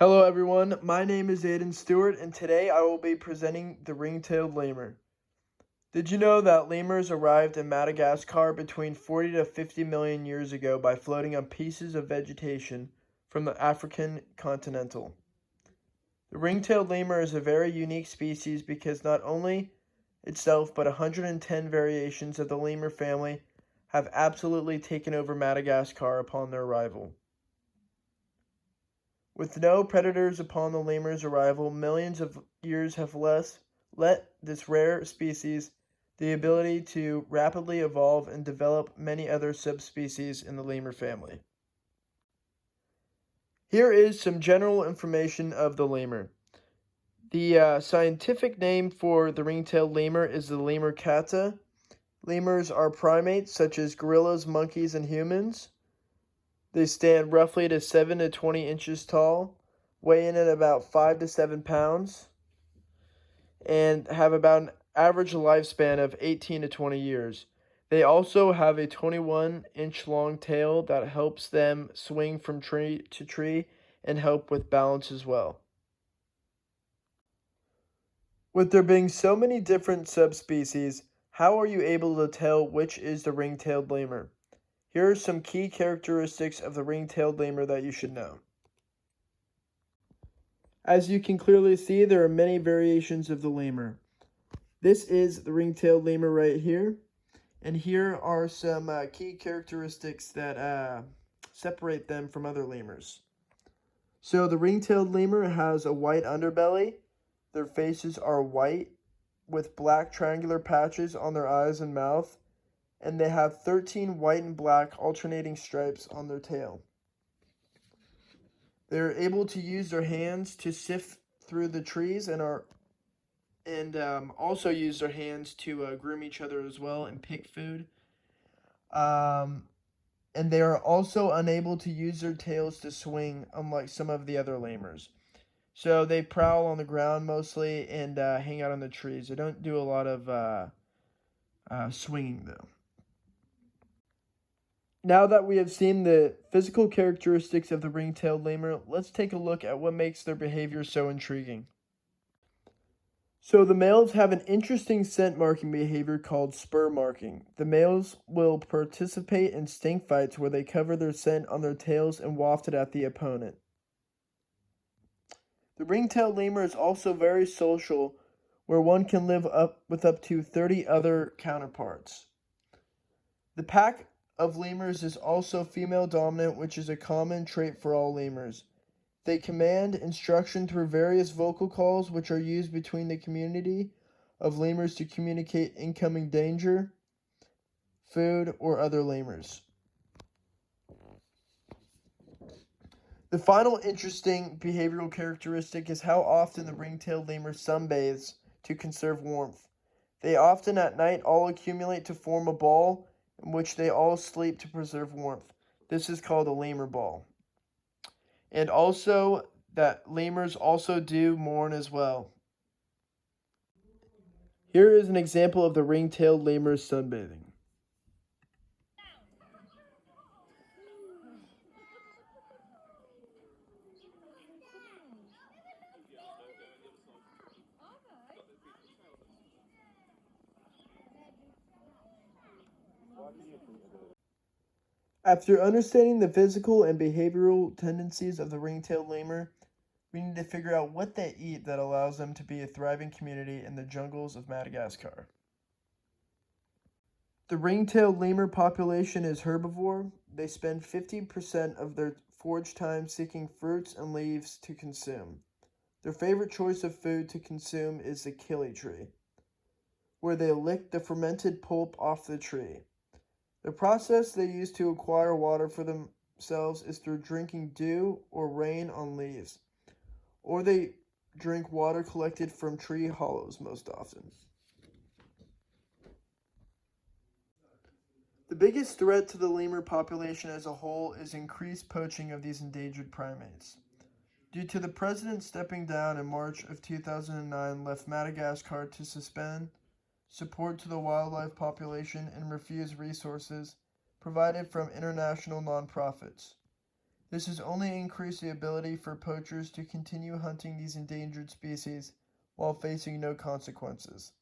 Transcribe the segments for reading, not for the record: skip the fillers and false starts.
Hello everyone, my name is Aiden Stewart and today I will be presenting the ring-tailed lemur. Did you know that lemurs arrived in Madagascar between 40 to 50 million years ago by floating on pieces of vegetation from the African continental? The ring-tailed lemur is a very unique species because not only itself but 110 variations of the lemur family have absolutely taken over Madagascar upon their arrival. With no predators upon the lemur's arrival, millions of years have let this rare species the ability to rapidly evolve and develop many other subspecies in the lemur family. Here is some general information of the lemur. The scientific name for the ring-tailed lemur is the lemur cata. Lemurs are primates such as gorillas, monkeys, and humans. They stand roughly to 7 to 20 inches tall, weigh in at about 5 to 7 pounds, and have about an average lifespan of 18 to 20 years. They also have a 21-inch long tail that helps them swing from tree to tree and help with balance as well. With there being so many different subspecies, how are you able to tell which is the ring-tailed lemur? Here are some key characteristics of the ring-tailed lemur that you should know. As you can clearly see, there are many variations of the lemur. This is the ring-tailed lemur right here, and here are some key characteristics that separate them from other lemurs. So the ring-tailed lemur has a white underbelly. Their faces are white with black triangular patches on their eyes and mouth, and they have 13 white and black alternating stripes on their tail. They're able to use their hands to sift through the trees and also use their hands to groom each other as well and pick food. And they are also unable to use their tails to swing, unlike some of the other lemurs. So they prowl on the ground mostly and hang out on the trees. They don't do a lot of swinging though. Now that we have seen the physical characteristics of the ring-tailed lemur, let's take a look at what makes their behavior so intriguing. So the males have an interesting scent marking behavior called spur marking. The males will participate in stink fights where they cover their scent on their tails and waft it at the opponent. The ring-tailed lemur is also very social, where one can live with up to 30 other counterparts. The pack of lemurs is also female dominant, which is a common trait for all lemurs. They command instruction through various vocal calls, which are used between the community of lemurs to communicate incoming danger, food, or other lemurs. The final interesting behavioral characteristic is how often the ring-tailed lemur sunbathes to conserve warmth. They often at night all accumulate to form a ball in which they all sleep to preserve warmth. This is called a lemur ball. And also that lemurs also do mourn as well. Here is an example of the ring-tailed lemur sunbathing. After understanding the physical and behavioral tendencies of the ring-tailed lemur, we need to figure out what they eat that allows them to be a thriving community in the jungles of Madagascar. The ring-tailed lemur population is herbivore. They spend 50% of their forage time seeking fruits and leaves to consume. Their favorite choice of food to consume is the killi tree, where they lick the fermented pulp off the tree. The process they use to acquire water for themselves is through drinking dew or rain on leaves, or they drink water collected from tree hollows most often. The biggest threat to the lemur population as a whole is increased poaching of these endangered primates. Due to the president stepping down in March of 2009 left Madagascar to suspend support to the wildlife population and refuse resources provided from international nonprofits. This has only increased the ability for poachers to continue hunting these endangered species while facing no consequences.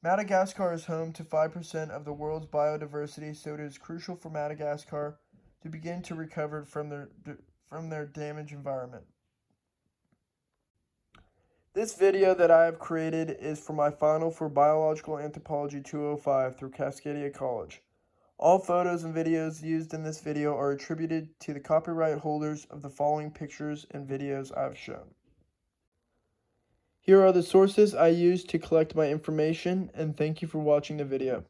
Madagascar is home to 5% of the world's biodiversity, so it is crucial for Madagascar to begin to recover from their damaged environment. This video that I have created is for my final for Biological Anthropology 205 through Cascadia College. All photos and videos used in this video are attributed to the copyright holders of the following pictures and videos I've shown. Here are the sources I used to collect my information, and thank you for watching the video.